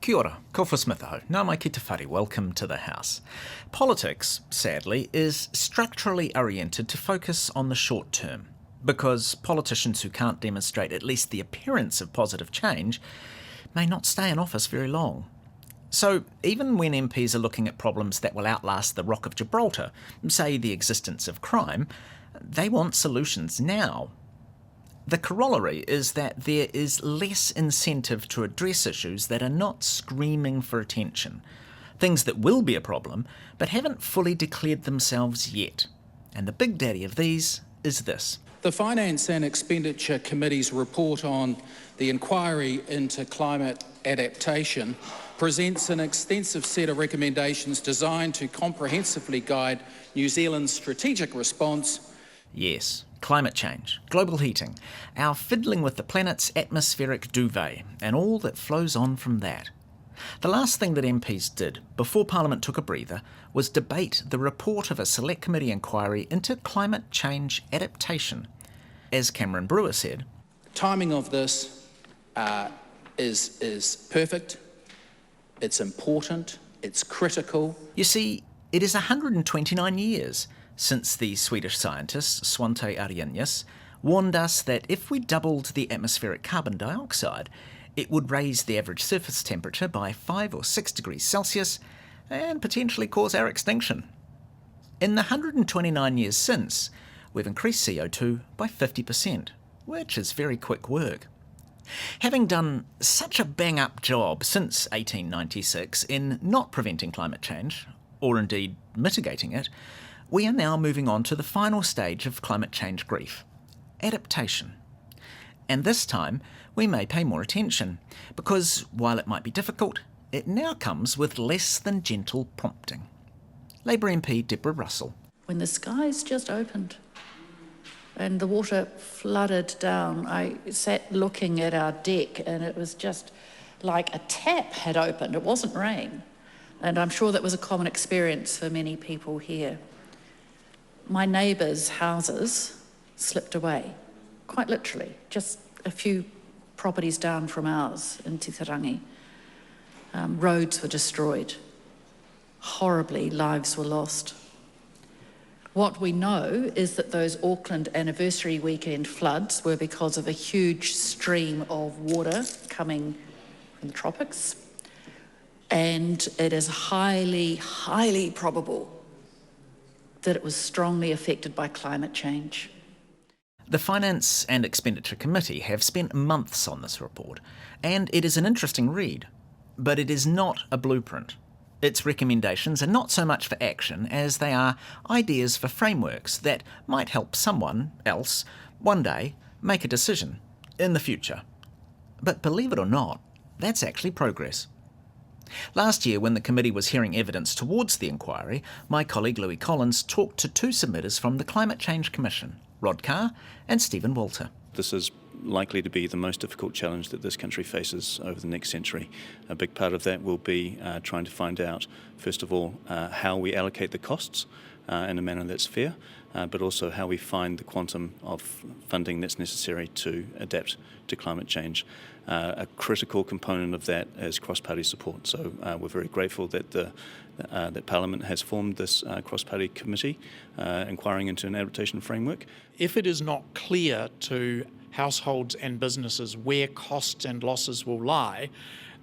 Kia ora, ko whasmithaho, nā mai ki te whare, welcome to the House. Politics, sadly, is structurally oriented to focus on the short term, because politicians who can't demonstrate at least the appearance of positive change may not stay in office very long. So even when MPs are looking at problems that will outlast the Rock of Gibraltar, say the existence of crime, they want solutions now. The corollary is that there is less incentive to address issues that are not screaming for attention, things that will be a problem but haven't fully declared themselves yet. And the big daddy of these is this. The Finance and Expenditure Committee's report on the inquiry into climate adaptation presents an extensive set of recommendations designed to comprehensively guide New Zealand's strategic response. Yes, climate change, global heating, our fiddling with the planet's atmospheric duvet, and all that flows on from that. The last thing that MPs did before Parliament took a breather was debate the report of a Select Committee inquiry into climate change adaptation. As Cameron Brewer said, Timing of this is perfect, it's important, it's critical. You see, it is 129 years since the Swedish scientist Svante Arrhenius warned us that if we doubled the atmospheric carbon dioxide, it would raise the average surface temperature by 5 or 6 degrees Celsius and potentially cause our extinction. In the 129 years since, we've increased CO2 by 50%, which is very quick work. Having done such a bang-up job since 1896 in not preventing climate change, or indeed mitigating it, we are now moving on to the final stage of climate change grief, adaptation. And this time, we may pay more attention, because while it might be difficult, it now comes with less than gentle prompting. Labour MP Deborah Russell. When the skies just opened and the water flooded down, I sat looking at our deck and it was just like a tap had opened. It wasn't rain. And I'm sure that was a common experience for many people here. My neighbours' houses slipped away, quite literally, just a few properties down from ours in Titirangi. Roads were destroyed. Horribly, lives were lost. What we know is that those Auckland anniversary weekend floods were because of a huge stream of water coming from the tropics, and it is highly, highly probable that it was strongly affected by climate change. The Finance and Expenditure Committee have spent months on this report, and it is an interesting read. But it is not a blueprint. Its recommendations are not so much for action as they are ideas for frameworks that might help someone else, one day, make a decision in the future. But believe it or not, that's actually progress. Last year, when the committee was hearing evidence towards the inquiry, my colleague Louis Collins talked to two submitters from the Climate Change Commission, Rod Carr and Stephen Walter. This is likely to be the most difficult challenge that this country faces over the next century. A big part of that will be trying to find out, first of all, how we allocate the costs in a manner that's fair, but also how we find the quantum of funding that's necessary to adapt to climate change. A critical component of that is cross-party support. So we're very grateful that that Parliament has formed this cross-party committee inquiring into an adaptation framework. If it is not clear to households and businesses where costs and losses will lie,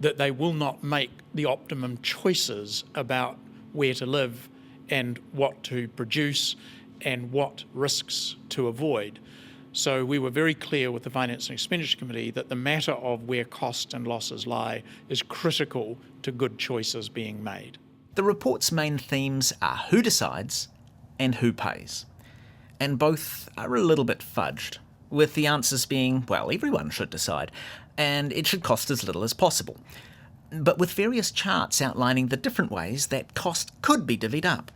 that they will not make the optimum choices about where to live and what to produce and what risks to avoid. So we were very clear with the Finance and Expenditure Committee that the matter of where costs and losses lie is critical to good choices being made. The report's main themes are who decides and who pays. And both are a little bit fudged, with the answers being, well, everyone should decide, and it should cost as little as possible. But with various charts outlining the different ways that cost could be divvied up.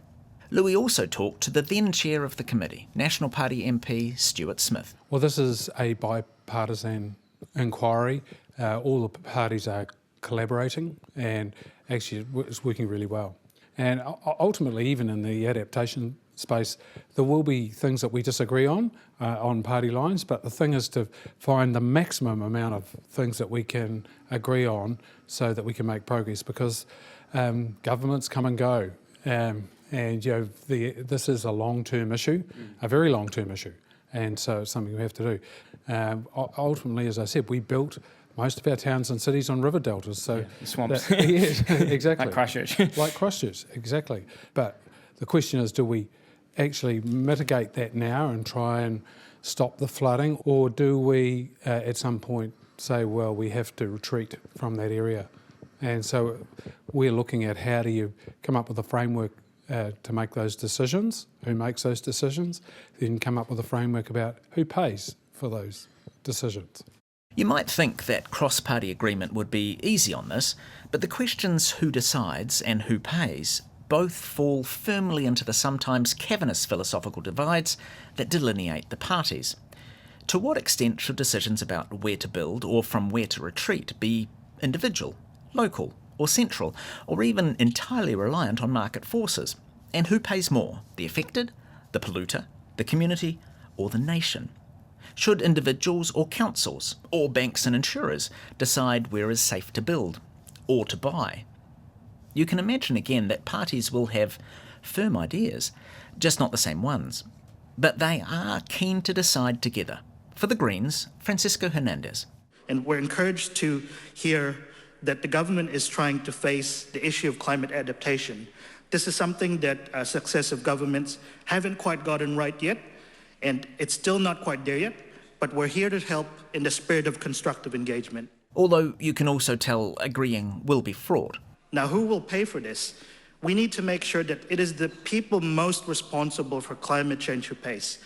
Louis also talked to the then chair of the committee, National Party MP Stuart Smith. Well, this is a bipartisan inquiry. All the parties are collaborating and actually it's working really well. And ultimately, even in the adaptation space. There will be things that we disagree on party lines, but the thing is to find the maximum amount of things that we can agree on so that we can make progress, because governments come and go, and this is a long-term issue, a very long-term issue, and so it's something we have to do. Ultimately, as I said, we built most of our towns and cities on river deltas, so swamps. Yes, exactly. Like Christchurch. Like Christchurch, exactly. But the question is, do we actually mitigate that now and try and stop the flooding, or do we at some point say, well, we have to retreat from that area? And so we're looking at how do you come up with a framework to make those decisions, who makes those decisions, then come up with a framework about who pays for those decisions. You might think that cross-party agreement would be easy on this, but the questions who decides and who pays both fall firmly into the sometimes cavernous philosophical divides that delineate the parties. To what extent should decisions about where to build or from where to retreat be individual, local or central, or even entirely reliant on market forces? And who pays more, the affected, the polluter, the community, or the nation? Should individuals or councils, or banks and insurers decide where is safe to build or to buy? You can imagine again that parties will have firm ideas, just not the same ones. But they are keen to decide together. For the Greens, Francisco Hernandez. And we're encouraged to hear that the government is trying to face the issue of climate adaptation. This is something that successive governments haven't quite gotten right yet, and it's still not quite there yet, but we're here to help in the spirit of constructive engagement. Although you can also tell agreeing will be fraught. Now, who will pay for this? We need to make sure that it is the people most responsible for climate change who pays.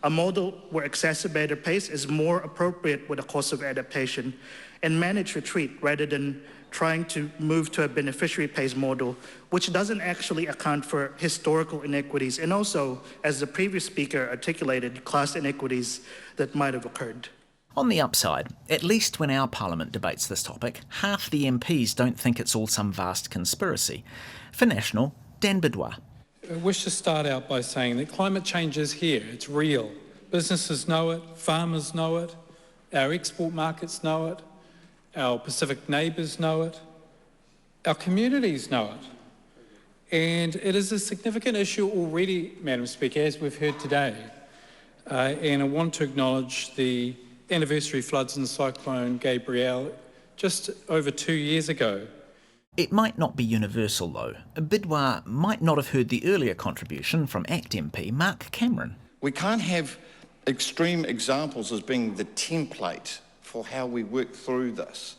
A model where exacerbator pays is more appropriate with the cost of adaptation, and managed retreat rather than trying to move to a beneficiary pays model, which doesn't actually account for historical inequities and also, as the previous speaker articulated, class inequities that might have occurred. On the upside, at least when our Parliament debates this topic, half the MPs don't think it's all some vast conspiracy. For National, Dan Bidwar. I wish to start out by saying that climate change is here, it's real. Businesses know it, farmers know it, our export markets know it, our Pacific neighbours know it, our communities know it. And it is a significant issue already, Madam Speaker, as we've heard today. And I want to acknowledge the anniversary floods in Cyclone Gabrielle just over 2 years ago. It might not be universal though. Bidwar might not have heard the earlier contribution from ACT MP Mark Cameron. We can't have extreme examples as being the template for how we work through this.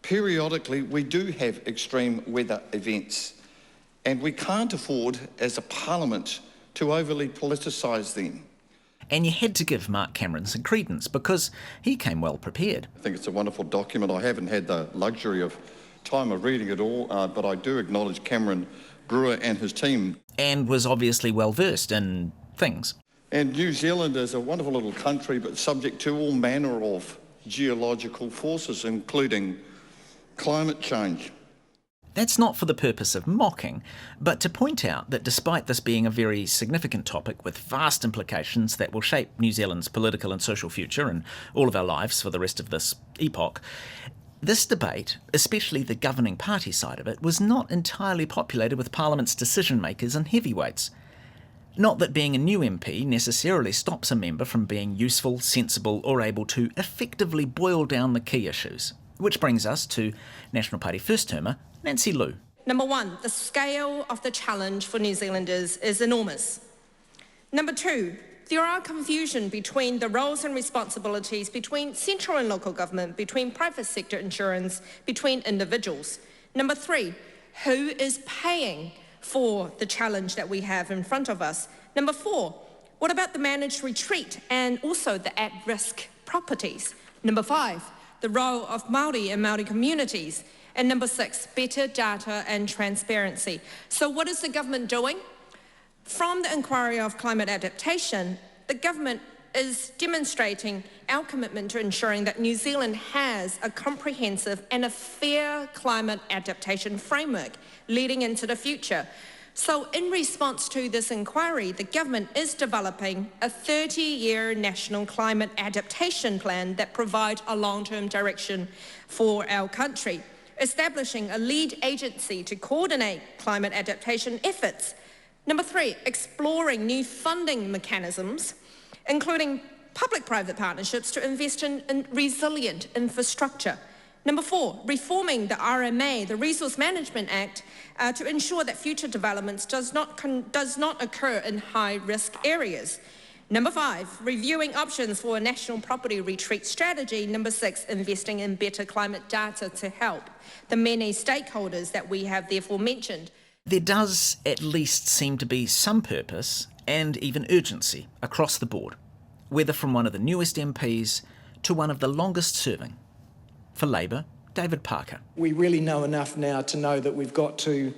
Periodically, we do have extreme weather events, and we can't afford, as a parliament, to overly politicise them. And you had to give Mark Cameron some credence because he came well prepared. I think it's a wonderful document. I haven't had the luxury of time of reading it all, but I do acknowledge Cameron Brewer and his team. And was obviously well versed in things. And New Zealand is a wonderful little country, but subject to all manner of geological forces, including climate change. That's not for the purpose of mocking, but to point out that despite this being a very significant topic with vast implications that will shape New Zealand's political and social future and all of our lives for the rest of this epoch, this debate, especially the governing party side of it, was not entirely populated with Parliament's decision makers and heavyweights. Not that being a new MP necessarily stops a member from being useful, sensible, or able to effectively boil down the key issues. Which brings us to National Party first-termer Nancy Liu. Number one, the scale of the challenge for New Zealanders is enormous. Number two, there are confusion between the roles and responsibilities between central and local government, between private sector insurance, between individuals. Number three, who is paying for the challenge that we have in front of us? Number four, what about the managed retreat and also the at-risk properties? Number five, the role of Māori and Māori communities. And number six, better data and transparency. So what is the government doing? From the inquiry of climate adaptation, the government is demonstrating our commitment to ensuring that New Zealand has a comprehensive and a fair climate adaptation framework leading into the future. So in response to this inquiry, the government is developing a 30-year national climate adaptation plan that provides a long-term direction for our country, establishing a lead agency to coordinate climate adaptation efforts. Number 3, exploring new funding mechanisms, including public-private partnerships to invest in resilient infrastructure. Number 4, reforming the RMA, the Resource Management Act, to ensure that future developments does not occur in high-risk areas. Number 5, reviewing options for a national property retreat strategy. Number 6, investing in better climate data to help the many stakeholders that we have therefore mentioned. There does at least seem to be some purpose and even urgency across the board, whether from one of the newest MPs to one of the longest serving. For Labour, David Parker. We really know enough now to know that we've got to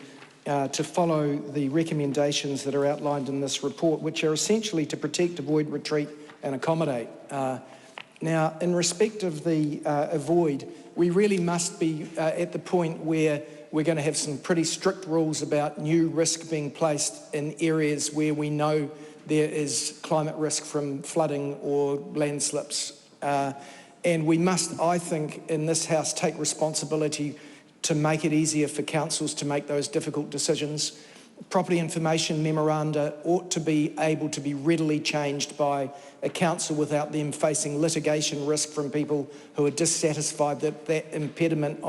follow the recommendations that are outlined in this report, which are essentially to protect, avoid, retreat and accommodate. Now, in respect of the avoid, we really must be at the point where we're going to have some pretty strict rules about new risk being placed in areas where we know there is climate risk from flooding or landslips. And we must, I think, in this House take responsibility to make it easier for councils to make those difficult decisions. Property information memoranda ought to be able to be readily changed by a council without them facing litigation risk from people who are dissatisfied that that impediment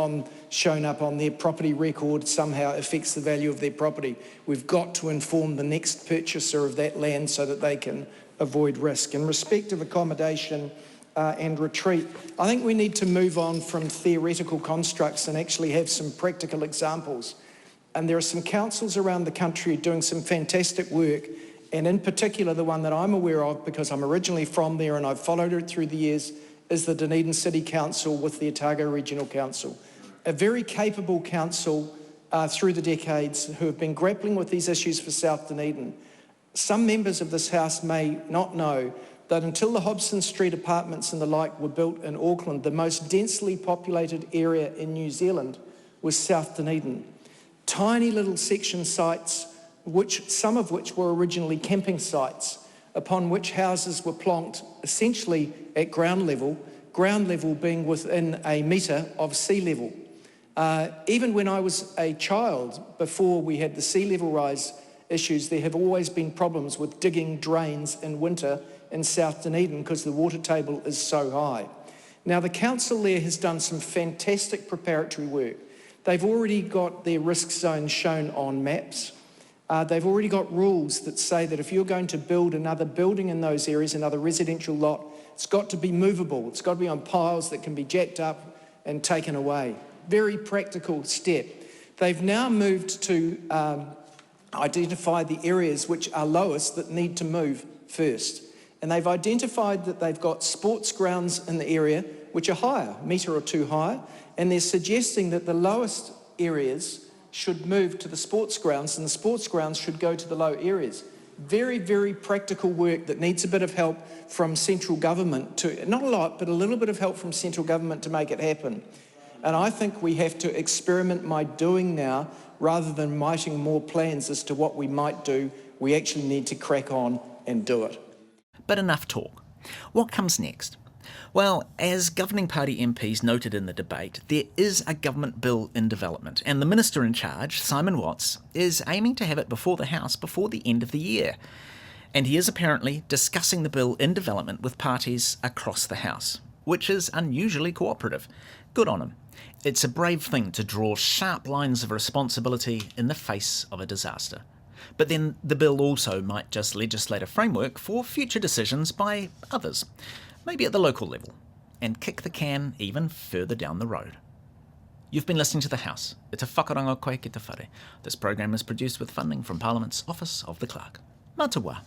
shown up on their property record somehow affects the value of their property. We've got to inform the next purchaser of that land so that they can avoid risk. In respect of accommodation and retreat, I think we need to move on from theoretical constructs and actually have some practical examples. And there are some councils around the country doing some fantastic work, and in particular the one that I'm aware of because I'm originally from there and I've followed it through the years is the Dunedin City Council with the Otago Regional Council. A very capable council through the decades who have been grappling with these issues for South Dunedin. Some members of this House may not know that until the Hobson Street apartments and the like were built in Auckland, the most densely populated area in New Zealand was South Dunedin. Tiny little section sites, some of which were originally camping sites, upon which houses were plonked essentially at ground level being within a metre of sea level. Even when I was a child, before we had the sea level rise issues, there have always been problems with digging drains in winter in South Dunedin because the water table is so high. Now, the council there has done some fantastic preparatory work. They've already got their risk zones shown on maps. They've already got rules that say that if you're going to build another building in those areas, another residential lot, it's got to be movable. It's got to be on piles that can be jacked up and taken away. Very practical step. They've now moved to identify the areas which are lowest that need to move first. And they've identified that they've got sports grounds in the area which are higher, a metre or two higher, and they're suggesting that the lowest areas should move to the sports grounds and the sports grounds should go to the low areas. Very, very practical work that needs a bit of help from central government to, not a lot, but a little bit of help from central government to make it happen. And I think we have to experiment by doing now rather than writing more plans as to what we might do. We actually need to crack on and do it. But enough talk. What comes next? Well, as governing party MPs noted in the debate, there is a government bill in development, and the minister in charge, Simon Watts, is aiming to have it before the House before the end of the year. And he is apparently discussing the bill in development with parties across the House, which is unusually cooperative. Good on him. It's a brave thing to draw sharp lines of responsibility in the face of a disaster. But then the bill also might just legislate a framework for future decisions by others, maybe at the local level, and kick the can even further down the road. You've been listening to The House. E te whakarongo koe ki te whare. This program is produced with funding from Parliament's Office of the Clerk. Mā te wā.